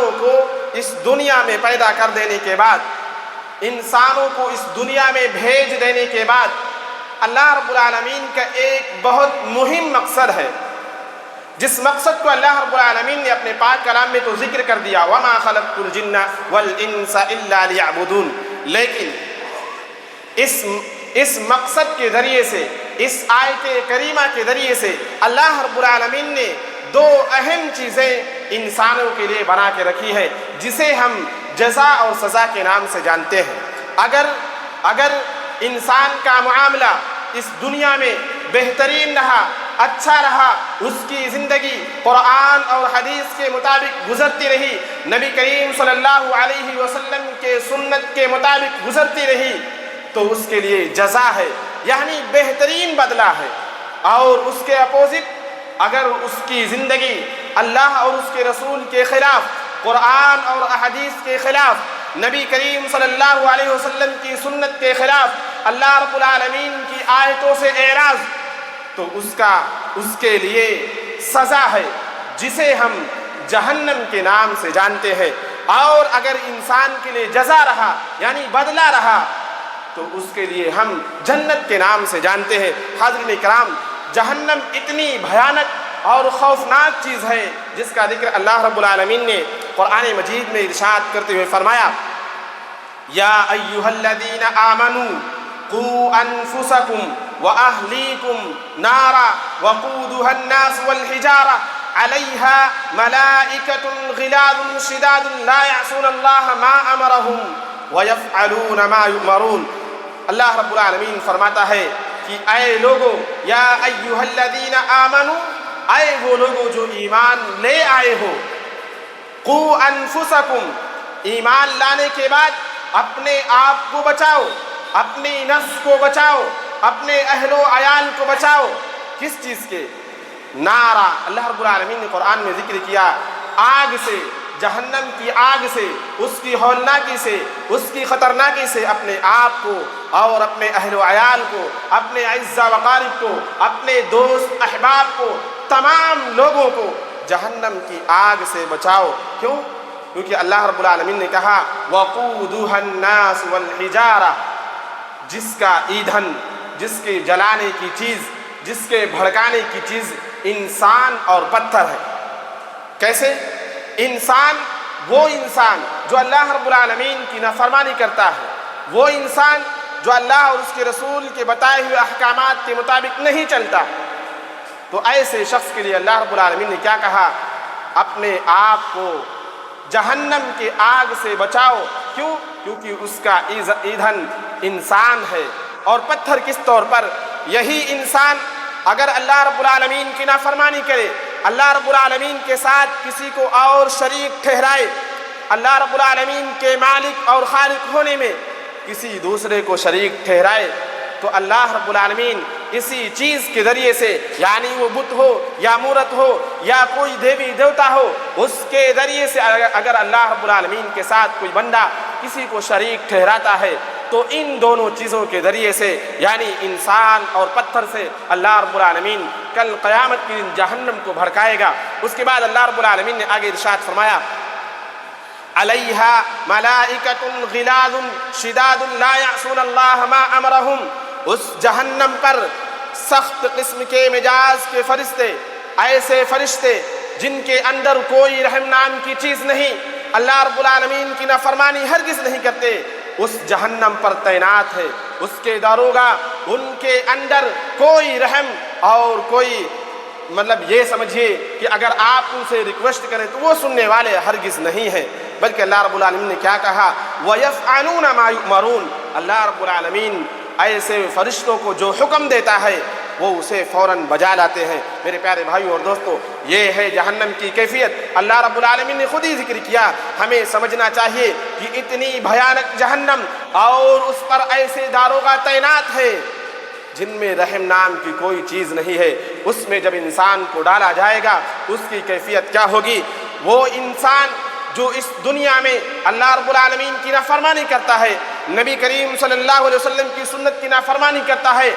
انسانوں کو اس دنیا میں پیدا کر دینے کے بعد، انسانوں کو اس دنیا میں بھیج دینے کے بعد اللہ رب العالمین کا ایک بہت مہم مقصد ہے، جس مقصد کو اللہ رب العالمین نے اپنے پاک کلام میں تو ذکر کر دیا، وَمَا خَلَقْتُ الْجِنَّ وَالْإِنسَ إِلَّا لِيَعْبُدُونَ، لیکن اس مقصد کے ذریعے سے، اس آیت کریمہ کے ذریعے سے اللہ رب العالمین نے دو اہم چیزیں انسانوں کے لیے بنا کے رکھی ہے، جسے ہم جزا اور سزا کے نام سے جانتے ہیں۔ اگر انسان کا معاملہ اس دنیا میں بہترین رہا، اچھا رہا، اس کی زندگی قرآن اور حدیث کے مطابق گزرتی رہی، نبی کریم صلی اللہ علیہ وسلم کے سنت کے مطابق گزرتی رہی، تو اس کے لیے جزا ہے، یعنی بہترین بدلہ ہے۔ اور اس کے اپوزٹ، اگر اس کی زندگی اللہ اور اس کے رسول کے خلاف، قرآن اور احادیث کے خلاف، نبی کریم صلی اللہ علیہ وسلم کی سنت کے خلاف، اللہ رب العالمین کی آیتوں سے اعراض، تو اس کے لیے سزا ہے، جسے ہم جہنم کے نام سے جانتے ہیں۔ اور اگر انسان کے لیے جزا رہا، یعنی بدلہ رہا، تو اس کے لیے ہم جنت کے نام سے جانتے ہیں۔ حاضرین کرام، جہنم اتنی بھیانک اور خوفناک چیز ہے، جس کا ذکر اللہ رب العالمین نے قرآن مجید میں ارشاد کرتے ہوئے فرمایا، یا ایھا الذین آمنوا قوا انفسکم واہلیکم نارا وقودها الناس والحجارہ علیہا ملائکۃ غلاظ شداد لا یعصون اللہ ما امرہم ویفعلون ما یؤمرون۔ اللہ رب العالمین فرماتا ہے کہ اے لوگو، یا ایھا الذین آمنوا، اے وہ لوگو جو ایمان لے آئے ہو، قوا انفسکم، ایمان لانے کے بعد اپنے آپ کو بچاؤ، اپنی نفس کو بچاؤ، اپنے اہل و عیال کو بچاؤ۔ کس چیز کے؟ نارا، اللہ رب العالمین نے قرآن میں ذکر کیا آگ سے، جہنم کی آگ سے، اس کی ہولناکی سے، اس کی خطرناکی سے اپنے آپ کو اور اپنے اہل و عیال کو، اپنے اعزا و اقارب کو، اپنے دوست احباب کو، تمام لوگوں کو جہنم کی آگ سے بچاؤ۔ کیوں؟ کیونکہ اللہ رب العالمین نے کہا وقودها الناس والحجارہ، جس کا ایندھن، جس کے جلانے کی چیز، جس کے بھڑکانے کی چیز انسان اور پتھر ہے۔ کیسے؟ وہ انسان جو اللہ رب العالمین کی نافرمانی کرتا ہے، وہ انسان جو اللہ اور اس کے رسول کے بتائے ہوئے احکامات کے مطابق نہیں چلتا، تو ایسے شخص کے لیے اللہ رب العالمین نے کیا کہا؟ اپنے آپ کو جہنم کے آگ سے بچاؤ۔ کیوں؟ کیونکہ اس کا ایندھن انسان ہے۔ اور پتھر کس طور پر؟ یہی انسان اگر اللہ رب العالمین کی نافرمانی کرے، اللہ رب العالمین کے ساتھ کسی کو اور شریک ٹھہرائے، اللہ رب العالمین کے مالک اور خالق ہونے میں کسی دوسرے کو شریک ٹھہرائے، تو اللہ رب العالمین اسی چیز کے ذریعے سے، یعنی وہ بت ہو یا مورت ہو یا کوئی دیوی دیوتا ہو، اس کے ذریعے سے اگر اللہ رب العالمین کے ساتھ کوئی بندہ کسی کو شریک ٹھہراتا ہے، تو ان دونوں چیزوں کے ذریعے سے، یعنی انسان اور پتھر سے، اللہ رب العالمین کل قیامت کے دن جہنم کو بھڑکائے گا۔ اس کے بعد اللہ رب العالمین نے آگے ارشاد فرمایا، علیہا ملائکۃ غلاظ شداد لا یعصون اللہ ما امرہم، اس جہنم پر سخت قسم کے مزاج کے فرشتے، ایسے فرشتے جن کے اندر کوئی رحم نام کی چیز نہیں، اللہ رب العالمین کی نافرمانی ہرگز نہیں کرتے، اس جہنم پر تعینات ہے۔ اس کے داروغہ، ان کے اندر کوئی رحم اور کوئی یہ سمجھیے کہ اگر آپ ان سے ریکویسٹ کریں تو وہ سننے والے ہرگز نہیں ہیں، بلکہ اللہ رب العالمین نے کیا کہا؟ وَيَفْعَلُونَ مَا يُؤْمَرُونَ، اللہ رب العالمین ایسے فرشتوں کو جو حکم دیتا ہے وہ اسے فوراً بجا لاتے ہیں۔ میرے پیارے بھائیوں اور دوستو، یہ ہے جہنم کی کیفیت۔ اللہ رب العالمین نے خود ہی ذکر کیا۔ ہمیں سمجھنا چاہیے کہ اتنی بھیانک جہنم اور اس پر ایسے داروغہ تعینات ہے جن میں رحم نام کی کوئی چیز نہیں ہے۔ اس میں جب انسان کو ڈالا جائے گا، اس کی کیفیت کیا ہوگی؟ وہ انسان جو اس دنیا میں اللہ رب العالمین کی نافرمانی کرتا ہے، نبی کریم صلی اللہ علیہ وسلم کی سنت کی نافرمانی کرتا ہے،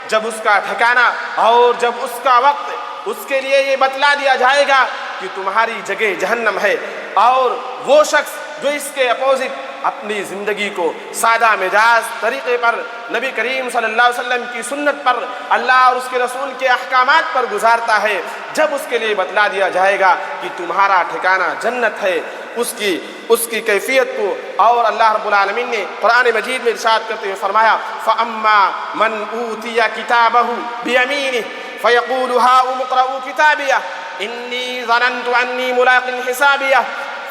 جب اس کا ٹھکانہ اور جب اس کا وقت اس کے لیے یہ بتلا دیا جائے گا کہ تمہاری جگہ جہنم ہے۔ اور وہ شخص جو اس کے اپوزٹ اپنی زندگی کو سادہ مزاج طریقے پر نبی کریم صلی اللہ علیہ وسلم کی سنت پر، اللہ اور اس کے رسول کے احکامات پر گزارتا ہے، جب اس کے لیے بتلا دیا جائے گا کہ تمہارا ٹھکانہ جنت ہے، اس کی کیفیت کو اور اللہ رب العالمین نے قرآن مجید میں ارشاد کرتے ہوئے فرمایا فَأَمَّا مَنْ أُوتِيَ كِتَابَهُ بِيَمِينِهِ فَيَقُولُ هَاؤُمُ اقْرَءُوا كِتَابِيَهْ إِنِّي ظَنَنْتُ أَنِّي مُلَاقٍ حِسَابِيَهْ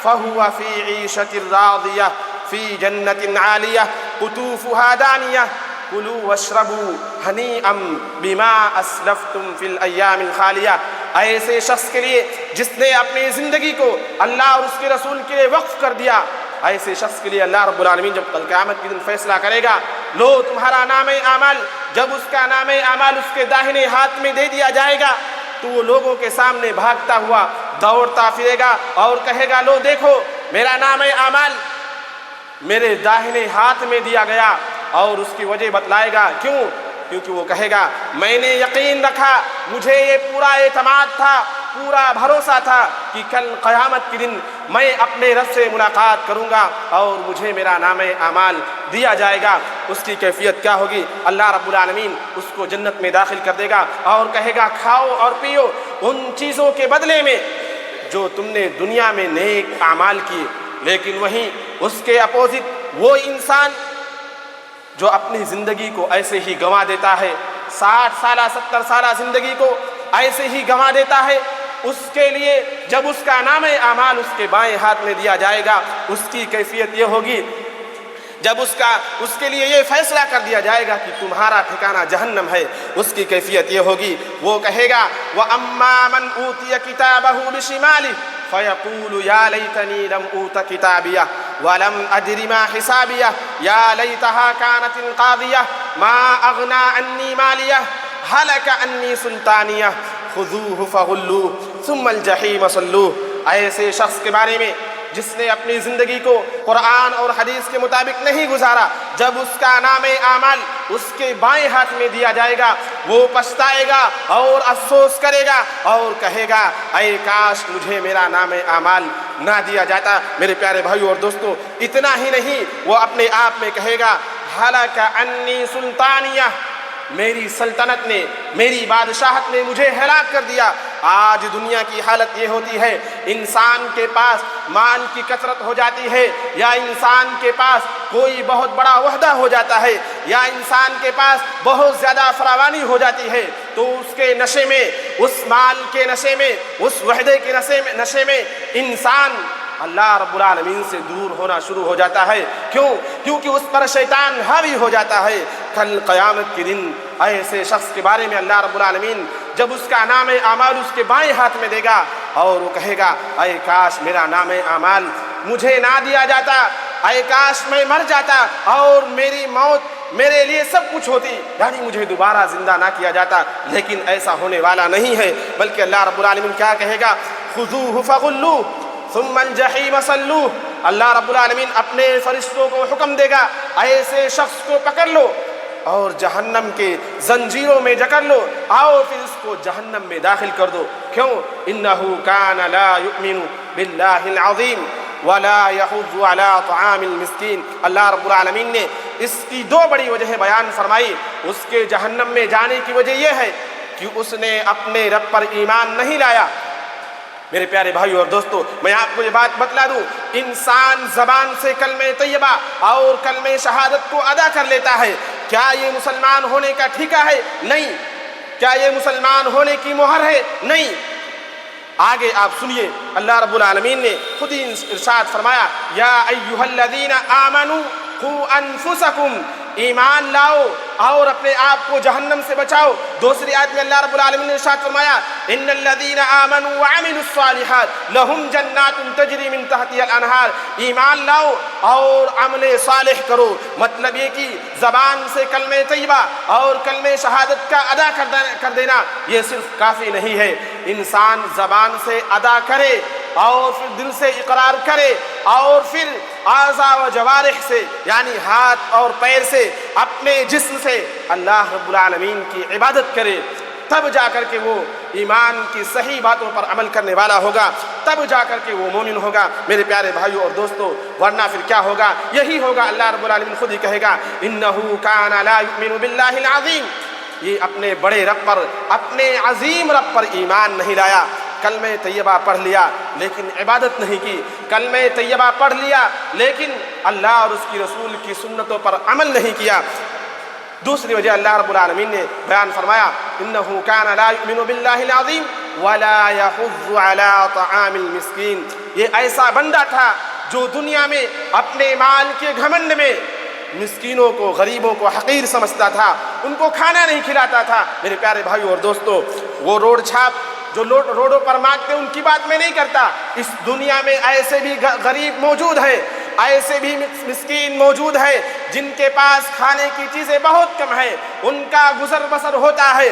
فَهُوَ فِي عِيشَةٍ رَاضِيَةٍ فِي جَنَّةٍ عَالِيَةٍ قُطُوفُهَا دَانِيَةٌ كُلُوا وَاشْرَبُوا هَنِيئًا بِمَا أَسْلَفْتُمْ فِي الْأَيَّامِ الْخَالِيَةِ۔ ایسے شخص کے لیے جس نے اپنی زندگی کو اللہ اور اس کے رسول کے لیے وقف کر دیا، ایسے شخص کے لیے اللہ رب العالمین جب کل قیامت کے دن فیصلہ کرے گا، لو تمہارا نام اعمال، جب اس کا نام اعمال اس کے داہنے ہاتھ میں دے دیا جائے گا تو وہ لوگوں کے سامنے بھاگتا ہوا دوڑتا پھرے گا اور کہے گا لو دیکھو میرا نام اعمال میرے داہنے ہاتھ میں دیا گیا، اور اس کی وجہ بتلائے گا کیوں؟ کیونکہ وہ کہے گا میں نے یقین رکھا، مجھے یہ پورا اعتماد تھا، پورا بھروسہ تھا کہ کل قیامت کے دن میں اپنے رب سے ملاقات کروں گا اور مجھے میرا نام اعمال دیا جائے گا۔ اس کی کیفیت کیا ہوگی؟ اللہ رب العالمین اس کو جنت میں داخل کر دے گا اور کہے گا کھاؤ اور پیو ان چیزوں کے بدلے میں جو تم نے دنیا میں نیک اعمال کیے۔ لیکن وہیں اس کے اپوزٹ وہ انسان جو اپنی زندگی کو ایسے ہی گنوا دیتا ہے، 60 سالہ 70 سالہ زندگی کو ایسے ہی گنوا دیتا ہے، اس کے لیے جب اس کا نام اعمال اس کے بائیں ہاتھ میں دیا جائے گا، اس کی کیفیت یہ ہوگی، جب اس کے لیے یہ فیصلہ کر دیا جائے گا کہ تمہارا ٹھکانہ جہنم ہے، اس کی کیفیت یہ ہوگی، وہ کہے گا وَأَمَّا مَنْ أُوتِيَ كِتَابَهُ بِشِمَالِهِ فَيَقُولُ يَا لَيْتَنِي لَمْ أُوتَ كِتَابِيَهْ وَلَمْ أَدْرِ مَا حِسَابِيَهْ يَا لَيْتَهَا كَانَتِ الْقَاضِيَةَ مَا أَغْنَىٰ عَنِّي مَالِيَهْ هَلَكَ عَنِّي سُلْطَانِيَهْ خُذُوهُ فَغُلُّوهُ ثُمَّ الْجَحِيمَ صَلُّوهُ۔ ایسے شخص کے بارے میں جس نے اپنی زندگی کو قرآن اور حدیث کے مطابق نہیں گزارا، جب اس کا نام اعمال اس کے بائیں ہاتھ میں دیا جائے گا، وہ پچھتائے گا اور افسوس کرے گا اور کہے گا اے کاش مجھے میرا نام اعمال نہ دیا جاتا۔ میرے پیارے بھائیو اور دوستو، اتنا ہی نہیں، وہ اپنے آپ میں کہے گا ہلاک انی سلطانیہ، میری سلطنت نے، میری بادشاہت نے مجھے ہلاک کر دیا۔ آج دنیا کی حالت یہ ہوتی ہے، انسان کے پاس مال کی کثرت ہو جاتی ہے، یا انسان کے پاس کوئی بہت بڑا عہدہ ہو جاتا ہے، یا انسان کے پاس بہت زیادہ فراوانی ہو جاتی ہے، تو اس کے نشے میں، اس مال کے نشے میں، اس وحدے کے نشے میں انسان اللہ رب العالمین سے دور ہونا شروع ہو جاتا ہے۔ کیوں؟ کیونکہ اس پر شیطان حاوی ہو جاتا ہے۔ کل قیامت کے دن ایسے شخص کے بارے میں اللہ رب العالمین جب اس کا نام اعمال اس کے بائیں ہاتھ میں دے گا اور وہ کہے گا اے کاش میرا نام اعمال مجھے نہ دیا جاتا، اے کاش میں مر جاتا اور میری موت میرے لیے سب کچھ ہوتی، یعنی مجھے دوبارہ زندہ نہ کیا جاتا۔ لیکن ایسا ہونے والا نہیں ہے، بلکہ اللہ رب العالمین کیا کہے گا خذوہ فغلوہ ثم الجحیم صلوہ۔ اللہ رب العالمین اپنے فرشتوں کو حکم دے گا ایسے شخص کو پکڑ لو اور جہنم کے زنجیروں میں جکڑ لو، آؤ پھر اس کو جہنم میں داخل کر دو۔ کیوں؟ انہ کان لا یؤمن باللہ العظیم ولا یحض علی طعام المسکین۔ اللہ رب العالمین نے اس کی دو بڑی وجہیں بیان فرمائی۔ اس کے جہنم میں جانے کی وجہ یہ ہے کہ اس نے اپنے رب پر ایمان نہیں لایا۔ میرے پیارے بھائیو اور دوستو، میں آپ کو یہ بات بتلا دوں، انسان زبان سے کلمہ طیبہ اور کلمہ شہادت کو ادا کر لیتا ہے، کیا یہ مسلمان ہونے کا ٹھیکہ ہے؟ نہیں۔ کیا یہ مسلمان ہونے کی مہر ہے؟ نہیں۔ آگے آپ سنیے، اللہ رب العالمین نے خود ہی ارشاد فرمایا یا ایھا الذین آمنوا قوا انفسکم، ایمان لاؤ اور اپنے آپ کو جہنم سے بچاؤ۔ دوسری آیت میں اللہ رب العالمین نے ارشاد فرمایا ان الذین آمنوا وعملوا الصالحات لہم جنات تجری من تحتها الانہار، ایمان لاؤ اور عمل صالح کرو۔ مطلب یہ کہ زبان سے کلمہ طیبہ اور کلمہ شہادت کا ادا کر دینا یہ صرف کافی نہیں ہے، انسان زبان سے ادا کرے اور پھر دل سے اقرار کرے اور پھر اعضاء و جوارح سے یعنی ہاتھ اور پیر سے اپنے جسم سے اللہ رب العالمین کی عبادت کرے۔ تب جا کر کے وہ ایمان کی صحیح باتوں پر عمل کرنے والا ہوگا، تب جا کر کے وہ مومن ہوگا میرے پیارے بھائیوں اور دوستوں۔ ورنہ پھر کیا ہوگا؟ یہی ہوگا، اللہ رب العالمین خود ہی کہے گا انہ کان لا یؤمن باللہ العظیم، یہ اپنے بڑے رب پر، اپنے عظیم رب پر ایمان نہیں لایا۔ کلمہ طیبہ پڑھ لیا لیکن عبادت نہیں کی، کلمہ طیبہ پڑھ لیا لیکن اللہ اور اس کی رسول کی سنتوں پر عمل نہیں کیا۔ دوسری وجہ اللہ رب العالمین نے بیان فرمایا انہ کان لا یؤمن باللہ العظیم ولا یحض علی طعام المسکین، یہ ایسا بندہ تھا جو دنیا میں اپنے مال کے گھمنڈ میں مسکینوں کو، غریبوں کو حقیر سمجھتا تھا، ان کو کھانا نہیں کھلاتا تھا۔ میرے پیارے بھائیو اور دوستو، وہ روڈ چھاپ جو روڈوں پر مانگتے ان کی بات میں نہیں کرتا، اس دنیا میں ایسے بھی غریب موجود ہیں، ایسے بھی مسکین موجود ہیں جن کے پاس کھانے کی چیزیں بہت کم ہیں، ان کا گزر بسر ہوتا ہے،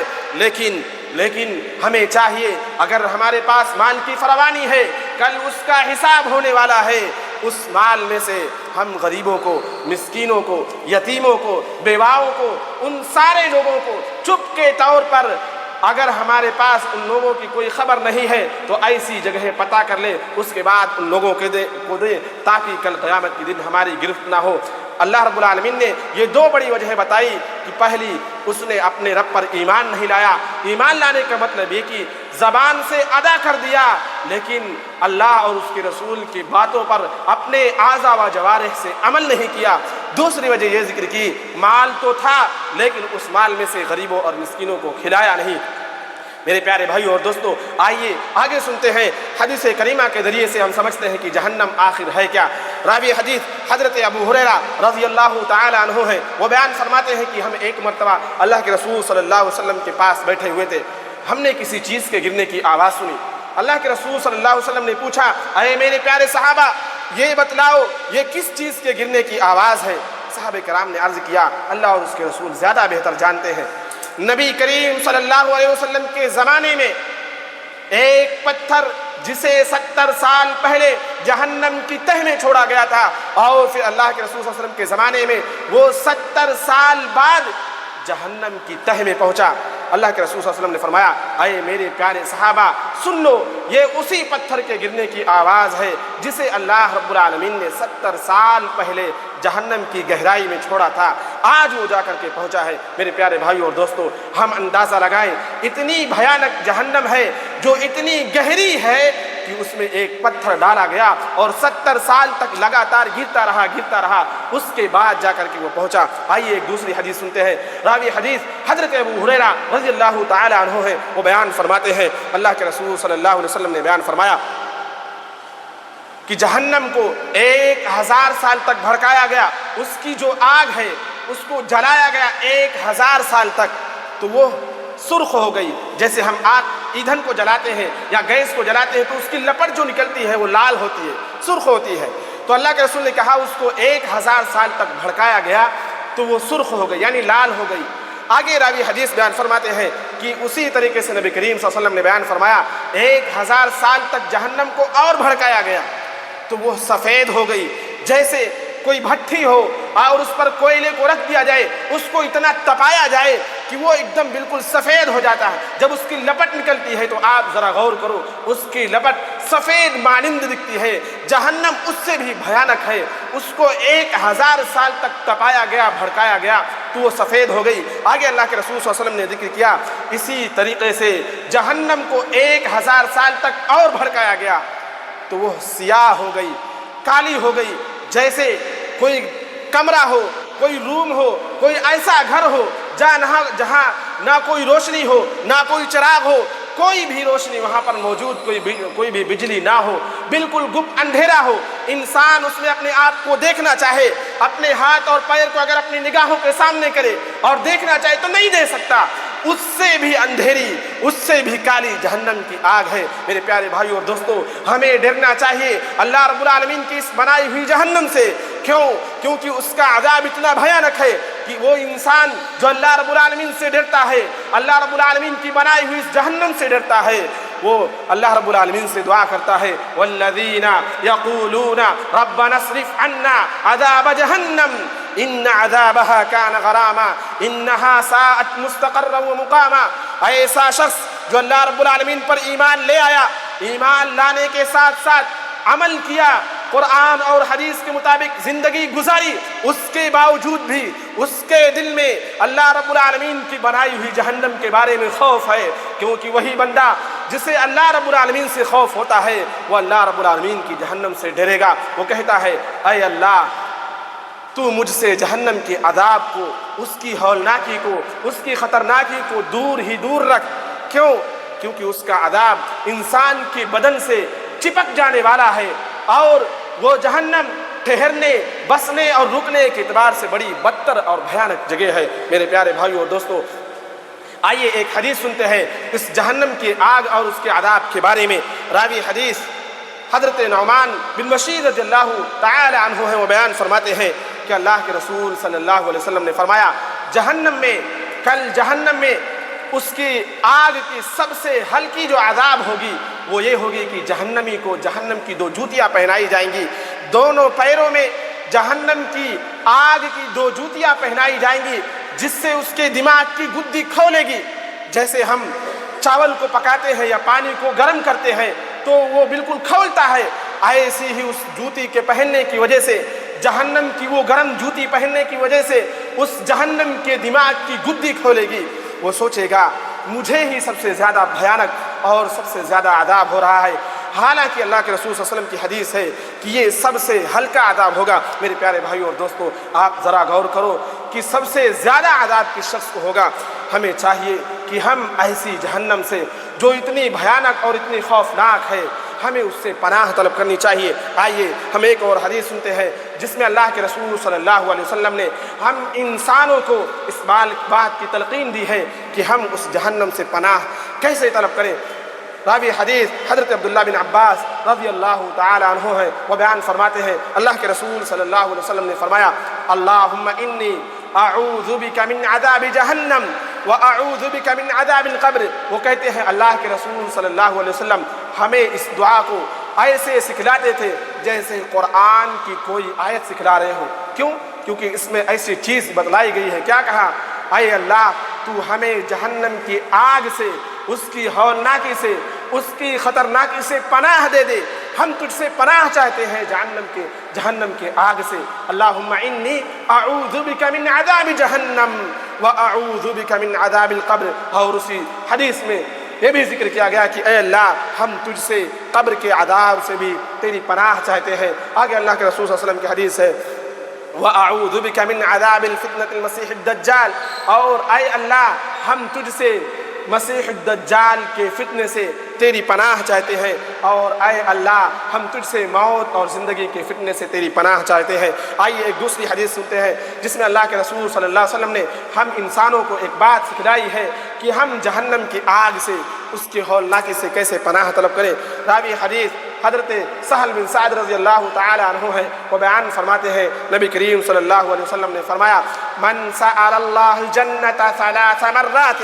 لیکن ہمیں چاہیے اگر ہمارے پاس مال کی فراوانی ہے، کل اس کا حساب ہونے والا ہے، اس مال میں سے ہم غریبوں کو، مسکینوں کو، یتیموں کو، بیواؤں کو، ان سارے لوگوں کو چپ کے طور پر اگر ہمارے پاس ان لوگوں کی کوئی خبر نہیں ہے تو ایسی جگہ پتہ کر لے، اس کے بعد ان لوگوں کو دے تاکہ کل قیامت کے دن ہماری گرفت نہ ہو۔ اللہ رب العالمین نے یہ دو بڑی وجہ بتائی کہ پہلی، اس نے اپنے رب پر ایمان نہیں لایا۔ ایمان لانے کا مطلب یہ کہ زبان سے ادا کر دیا لیکن اللہ اور اس کے رسول کی باتوں پر اپنے اعضاء و جوارح سے عمل نہیں کیا۔ دوسری وجہ یہ ذکر کی مال تو تھا لیکن اس مال میں سے غریبوں اور مسکینوں کو کھلایا نہیں۔ میرے پیارے بھائیو اور دوستو، آئیے آگے سنتے ہیں حدیث کریمہ کے ذریعے سے ہم سمجھتے ہیں کہ جہنم آخر ہے کیا۔ راوی حدیث حضرت ابو ہریرہ رضی اللہ تعالی عنہ ہے، وہ بیان فرماتے ہیں کہ ہم ایک مرتبہ اللہ کے رسول صلی اللہ علیہ وسلم کے پاس بیٹھے ہوئے تھے، ہم نے کسی چیز کے گرنے کی آواز سنی۔ اللہ کے رسول صلی اللہ علیہ وسلم نے پوچھا اے میرے پیارے صحابہ یہ بتلاؤ یہ کس چیز کے گرنے کی آواز ہے؟ صحابہ کرام نے عرض کیا اللہ اور اس کے رسول زیادہ بہتر جانتے ہیں۔ نبی کریم صلی اللہ علیہ وسلم کے زمانے میں ایک پتھر جسے 70 سال پہلے جہنم کی تہ میں چھوڑا گیا تھا اور پھر اللہ کے رسول صلی اللہ علیہ وسلم کے زمانے میں وہ 70 سال بعد جہنم کی تہ میں پہنچا۔ اللہ کے رسول صلی اللہ علیہ وسلم نے فرمایا اے میرے پیارے صحابہ سن لو، یہ اسی پتھر کے گرنے کی آواز ہے جسے اللہ رب العالمین نے 70 سال پہلے جہنم کی گہرائی میں چھوڑا تھا، آج وہ جا کر کے پہنچا ہے۔ میرے پیارے بھائیو اور دوستو، ہم اندازہ لگائیں اتنی بھیانک جہنم ہے جو اتنی گہری ہے کہ اس میں ایک پتھر ڈالا گیا اور 70 سال تک لگاتار گرتا رہا، اس کے بعد جا کر کے وہ پہنچا۔ آئیے ایک دوسری حدیث سنتے ہیں۔ راوی حدیث حضرت ابو ہریرہ رضی اللہ تعالی عنہ ہے، وہ بیان فرماتے ہیں اللہ کے رسول صلی اللہ علیہ وسلم نے بیان فرمایا کہ جہنم کو 1000 سال تک بھڑکایا گیا، اس کی جو آگ ہے اس کو جلایا گیا 1000 سال تک، تو وہ سرخ ہو گئی۔ جیسے ہم آگ ایندھن کو جلاتے ہیں یا گیس کو جلاتے ہیں تو اس کی لپٹ جو نکلتی ہے وہ لال ہوتی ہے، سرخ ہوتی ہے، تو اللہ کے رسول نے کہا اس کو 1000 سال تک بھڑکایا گیا تو وہ سرخ ہو گئی یعنی لال ہو گئی۔ آگے راوی حدیث بیان فرماتے ہیں کہ اسی طریقے سے نبی کریم صلی اللہ علیہ وسلم نے بیان فرمایا 1000 سال تک جہنم کو اور بھڑکایا گیا تو وہ سفید ہو گئی، جیسے کوئی بھٹی ہو اور اس پر کوئلے کو رکھ دیا جائے، اس کو اتنا تپایا جائے کہ وہ ایک دم بالکل سفید ہو جاتا ہے۔ جب اس کی لپٹ نکلتی ہے تو آپ ذرا غور کرو، اس کی لپٹ سفید مانند دکھتی ہے۔ جہنم اس سے بھی بھیانک ہے، اس کو 1000 سال تک تپایا گیا، بھڑکایا گیا تو وہ سفید ہو گئی۔ آگے اللہ کے رسول صلی اللہ علیہ وسلم نے ذکر کیا اسی طریقے سے جہنم کو 1000 سال تک اور بھڑکایا گیا تو وہ سیاہ ہو گئی، کالی ہو گئی، جیسے کوئی کمرہ ہو، کوئی روم ہو، کوئی ایسا گھر ہو جہاں نہ کوئی روشنی ہو، نہ کوئی چراغ ہو، کوئی بھی روشنی وہاں پر موجود، کوئی بھی بجلی نہ ہو، بالکل گپ اندھیرا ہو۔ انسان اس میں اپنے آپ کو دیکھنا چاہے، اپنے ہاتھ اور پیر کو اگر اپنی نگاہوں کے سامنے کرے اور دیکھنا چاہے تو نہیں دیکھ سکتا، اس سے بھی اندھیری، اس سے بھی کالی جہنم کی آگ ہے۔ میرے پیارے بھائیو اور دوستو، ہمیں ڈرنا چاہیے اللہ رب العالمین کی اس بنائی ہوئی جہنم سے۔ کیونکہ اس کا عذاب اتنا بھیانک ہے کہ وہ انسان جو اللہ رب العالمین سے ڈرتا ہے، اللہ رب العالمین کی بنائی ہوئی اس جہنم سے ڈرتا ہے، وہ اللہ رب العالمین سے دعا کرتا ہے والذین یقولون ربنا اصرف عنا عذاب جہنم ان عذابها كان غراما انها ساءت مستقرا ومقاما ایسا شخص جو اللہ رب العالمین پر ایمان لے آیا، ایمان لانے کے ساتھ ساتھ عمل کیا، قرآن اور حدیث کے مطابق زندگی گزاری، اس کے باوجود بھی اس کے دل میں اللہ رب العالمین کی بنائی ہوئی جہنم کے بارے میں خوف ہے، کیونکہ وہی بندہ جسے اللہ رب العالمین سے خوف ہوتا ہے وہ اللہ رب العالمین کی جہنم سے ڈرے گا۔ وہ کہتا ہے اے اللہ تو مجھ سے جہنم کے عذاب کو، اس کی ہولناکی کو، اس کی خطرناکی کو دور ہی دور رکھ۔ کیوں؟ کیونکہ اس کا عذاب انسان کے بدن سے چپک جانے والا ہے، اور وہ جہنم ٹھہرنے، بسنے اور رکنے کے اعتبار سے بڑی بدتر اور بھیانک جگہ ہے۔ میرے پیارے بھائیو اور دوستو، آئیے ایک حدیث سنتے ہیں اس جہنم کی آگ اور اس کے عذاب کے بارے میں۔ راوی حدیث حضرت نعمان بن بشیر رضی اللہ تعالی عنہ ہیں، وہ بیان فرماتے ہیں کہ اللہ کے رسول صلی اللہ علیہ وسلم نے فرمایا، جہنم میں اس کی آگ کی سب سے ہلکی جو عذاب ہوگی وہ یہ ہوگی کہ جہنمی کو جہنم کی 2 جوتیاں پہنائی جائیں گی، دونوں پیروں میں جہنم کی آگ کی 2 جوتیاں پہنائی جائیں گی، جس سے اس کے دماغ کی گدی کھولے گی۔ جیسے ہم چاول کو پکاتے ہیں یا پانی کو گرم کرتے ہیں تو وہ بالکل کھولتا ہے، ایسی ہی اس جوتی کے پہننے کی وجہ سے، جہنم کی وہ گرم جوتی پہننے کی وجہ سے اس جہنم کے دماغ کی گدی کھولے گی۔ وہ سوچے گا مجھے ہی سب سے زیادہ بھیانک اور سب سے زیادہ عذاب ہو رہا ہے، حالانکہ اللہ کے رسول صلی اللہ علیہ وسلم کی حدیث ہے کہ یہ سب سے ہلکا عذاب ہوگا۔ میرے پیارے بھائیو اور دوستو، آپ ذرا غور کرو کہ سب سے زیادہ عذاب کس شخص کو ہوگا۔ ہمیں چاہیے کہ ہم ایسی جہنم سے جو اتنی بھیانک اور اتنی خوفناک ہے، ہمیں اس سے پناہ طلب کرنی چاہیے۔ آئیے ہم ایک اور حدیث سنتے ہیں جس میں اللہ کے رسول صلی اللہ علیہ وسلم نے ہم انسانوں کو اس بات کی تلقین دی ہے کہ ہم اس جہنم سے پناہ کیسے طلب کریں۔ راوی حدیث حضرت عبداللہ بن عباس رضی اللہ تعالی عنہ ہے، وہ بیان فرماتے ہیں اللہ کے رسول صلی اللہ علیہ وسلم نے فرمایا، اللہم انی اعوذ بک من عذاب جہنم واعوذ بک من عذاب القبر۔ وہ کہتے ہیں اللہ کے رسول صلی اللہ علیہ وسلم ہمیں اس دعا کو ایسے سکھلاتے تھے جیسے قرآن کی کوئی آیت سکھلا رہے ہوں۔ کیوں؟ کیونکہ اس میں ایسی چیز بتلائی گئی ہے۔ کیا کہا؟ اے اللہ تو ہمیں جہنم کی آگ سے، اس کی ہولناکی سے، اس کی خطرناکی سے پناہ دے دے۔ ہم تجھ سے پناہ چاہتے ہیں جہنم کے آگ سے۔ اللہم انی اعوذ بک من عذاب جہنم واعوذ بک من عذاب القبر۔ اور اسی حدیث میں یہ بھی ذکر کیا گیا کہ اے اللہ ہم تجھ سے قبر کے عذاب سے بھی تیری پناہ چاہتے ہیں۔ آگے اللہ کے رسول صلی اللہ علیہ وسلم کی حدیث ہے، وَأَعُوذُ بِكَ مِنْ عَذَابِ الْفِتْنَةِ الْمَسِيحِ الدَّجَّالِ، اور اے اللہ ہم تجھ سے مسیح الدجال کے فتنے سے تیری پناہ چاہتے ہیں، اور اے اللہ ہم تجھ سے موت اور زندگی کے فتنے سے تیری پناہ چاہتے ہیں۔ آئیے ایک دوسری حدیث سنتے ہیں جس میں اللہ کے رسول صلی اللہ علیہ وسلم نے ہم انسانوں کو ایک بات سکھلائی ہے کہ ہم جہنم کی آگ سے، اس کی ہولناکی سے کیسے پناہ طلب کریں۔ راوی حدیث حضرت سہل بن سعد رضی اللہ تعالی عنہ ہے، وہ بیان فرماتے ہیں نبی کریم صلی اللہ علیہ وسلم نے فرمایا، من سأل اللہ الجنة 3 مرات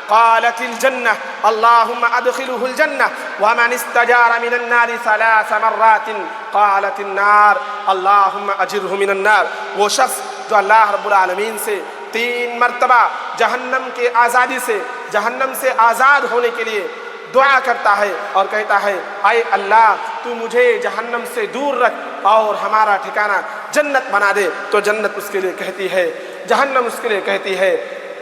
قالت الجنة اللهم ادخله الجنة، ومن استجار من النار 3 مرات قالت النار اللهم اجره من النار۔ وہ شخص جو اللہ رب العالمین سے 3 مرتبہ جہنم کے آزادی سے، جہنم سے آزاد ہونے کے لیے دعا کرتا ہے اور کہتا ہے اے اللہ تو مجھے جہنم سے دور رکھ اور ہمارا ٹھکانہ جنت بنا دے، تو جنت اس کے لیے کہتی ہے، جہنم اس کے لیے کہتی ہے،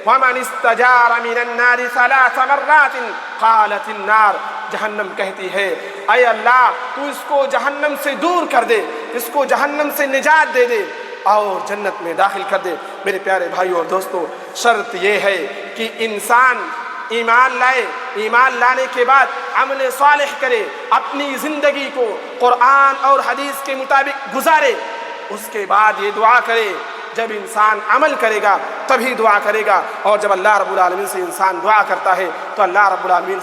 وَمَنِ اسْتَجَارَ مِنَ النَّارِ 3 مرات قالت النار، جہنم کہتی ہے اے اللہ تو اس کو جہنم سے دور کر دے، اس کو جہنم سے نجات دے دے اور جنت میں داخل کر دے۔ میرے پیارے بھائیو اور دوستو، شرط یہ ہے کہ انسان ایمان لائے، ایمان لانے کے بعد عمل صالح کرے، اپنی زندگی کو قرآن اور حدیث کے مطابق گزارے، اس کے بعد یہ دعا کرے۔ جب انسان عمل کرے گا تبھی دعا کرے گا، اور جب اللہ رب العالمین سے انسان دعا کرتا ہے تو اللہ رب العالمین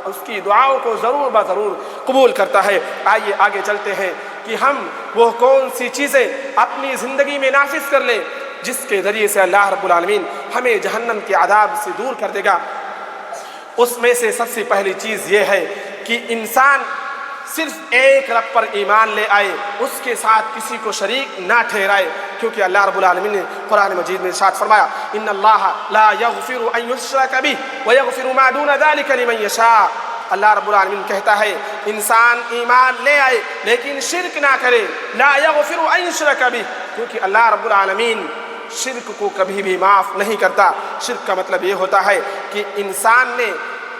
اس کی دعاؤں کو ضرور بضرور قبول کرتا ہے۔ آئیے آگے چلتے ہیں کہ ہم وہ کون سی چیزیں اپنی زندگی میں نافذ کر لیں جس کے ذریعے سے اللہ رب العالمین ہمیں جہنم کے عذاب سے دور کر دے گا۔ اس میں سے سب سے پہلی چیز یہ ہے کہ انسان صرف ایک رب پر ایمان لے آئے، اس کے ساتھ کسی کو شریک نہ ٹھہرائے، کیونکہ اللہ رب العالمین نے قرآن مجید میں ارشاد فرمایا ان اللہ لا یغفر ان یشرک بہ ویغفر ما دون ذلک لمن یشاء۔ اللہ رب العالمین کہتا ہے انسان ایمان لے آئے لیکن شرک نہ کرے، لا یغفر ان یشرک بہ، کیونکہ اللہ رب العالمین شرک کو کبھی بھی معاف نہیں کرتا۔ شرک کا مطلب یہ ہوتا ہے کہ انسان نے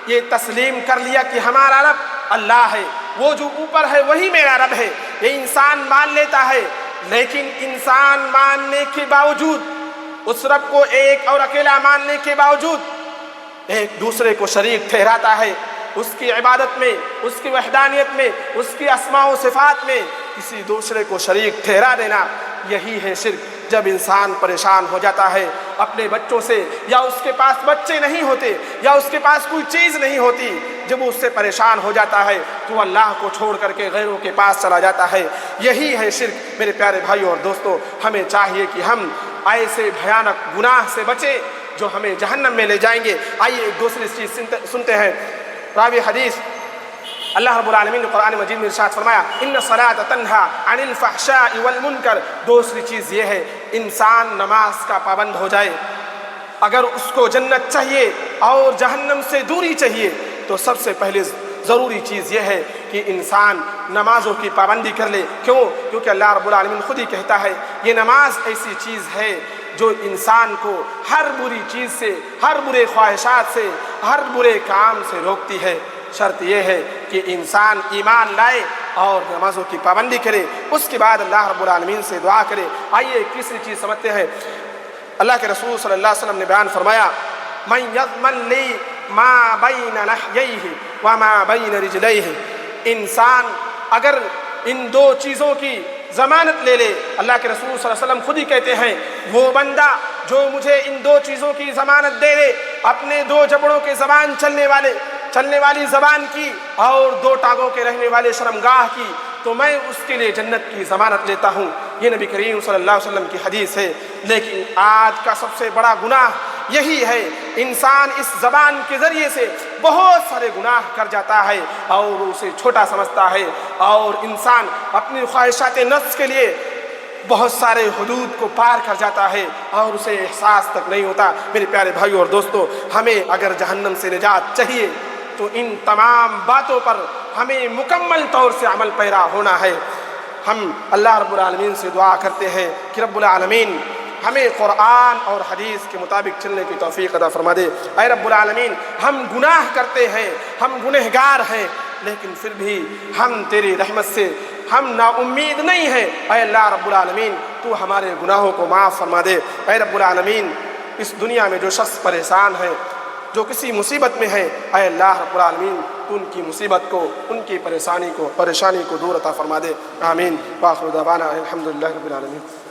یہ تسلیم کر لیا کہ ہمارا رب اللہ ہے، وہ جو اوپر ہے وہی میرا رب ہے، یہ انسان مان لیتا ہے، لیکن انسان ماننے کے باوجود، اس رب کو ایک اور اکیلا ماننے کے باوجود ایک دوسرے کو شریک ٹھہراتا ہے، اس کی عبادت میں، اس کی وحدانیت میں، اس کی اسماء و صفات میں کسی دوسرے کو شریک ٹھہرا دینا، یہی ہے شرک۔ جب انسان پریشان ہو جاتا ہے اپنے بچوں سے، یا اس کے پاس بچے نہیں ہوتے، یا اس کے پاس کوئی چیز نہیں ہوتی، جب وہ اس سے پریشان ہو جاتا ہے تو اللہ کو چھوڑ کر کے غیروں کے پاس چلا جاتا ہے، یہی ہے شرک۔ میرے پیارے بھائیوں اور دوستوں، ہمیں چاہیے کہ ہم ایسے بھیانک گناہ سے بچیں جو ہمیں جہنم میں لے جائیں گے۔ آئیے ایک دوسری چیز سنتے ہیں۔ راوی حدیث اللہ رب العالمین نے قرآن مجید میں ارشاد فرمایا ان الصلاۃ تنہا عن الفحشاء والمنکر۔ دوسری چیز یہ ہے انسان نماز کا پابند ہو جائے۔ اگر اس کو جنت چاہیے اور جہنم سے دوری چاہیے تو سب سے پہلے ضروری چیز یہ ہے کہ انسان نمازوں کی پابندی کر لے۔ کیونکہ اللہ رب العالمین خود ہی کہتا ہے یہ نماز ایسی چیز ہے جو انسان کو ہر بری چیز سے، ہر برے خواہشات سے، ہر برے کام سے روکتی ہے۔ شرط یہ ہے کہ انسان ایمان لائے اور نمازوں کی پابندی کرے، اس کے بعد اللہ رب العالمین سے دعا کرے۔ آئیے تیسری چیز سمجھتے ہیں۔ اللہ کے رسول صلی اللہ علیہ وسلم نے بیان فرمایا من یضمن لی ما بین لحییہ وما بین رجلیہ۔ انسان اگر ان دو چیزوں کی ضمانت لے لے، اللہ کے رسول صلی اللہ علیہ وسلم خود ہی کہتے ہیں وہ بندہ جو مجھے ان دو چیزوں کی ضمانت دے دے، اپنے دو جبڑوں کے زبان چلنے والی زبان کی اور دو ٹانگوں کے رہنے والے شرمگاہ کی، تو میں اس کے لیے جنت کی ضمانت لیتا ہوں۔ یہ نبی کریم صلی اللہ علیہ وسلم کی حدیث ہے۔ لیکن آج کا سب سے بڑا گناہ یہی ہے، انسان اس زبان کے ذریعے سے بہت سارے گناہ کر جاتا ہے اور اسے چھوٹا سمجھتا ہے، اور انسان اپنی خواہشات نفس کے لیے بہت سارے حدود کو پار کر جاتا ہے اور اسے احساس تک نہیں ہوتا۔ میرے پیارے بھائیوں اور دوستوں، ہمیں اگر جہنم سے نجات چاہیے تو ان تمام باتوں پر ہمیں مکمل طور سے عمل پیرا ہونا ہے۔ ہم اللہ رب العالمین سے دعا کرتے ہیں کہ رب العالمین ہمیں قرآن اور حدیث کے مطابق چلنے کی توفیق عطا فرما دے۔ اے رب العالمین، ہم گناہ کرتے ہیں، ہم گنہگار ہیں، لیکن پھر بھی ہم تیری رحمت سے ہم نا امید نہیں ہیں۔ اے اللہ رب العالمین، تو ہمارے گناہوں کو معاف فرما دے۔ اے رب العالمین، اس دنیا میں جو شخص پریشان ہے، جو کسی مصیبت میں ہے، اے اللہ رب العالمین تو ان کی مصیبت کو، ان کی پریشانی کو دور عطا فرما دے۔ آمین۔ وآخر دعوانا الحمدللہ رب العالمین۔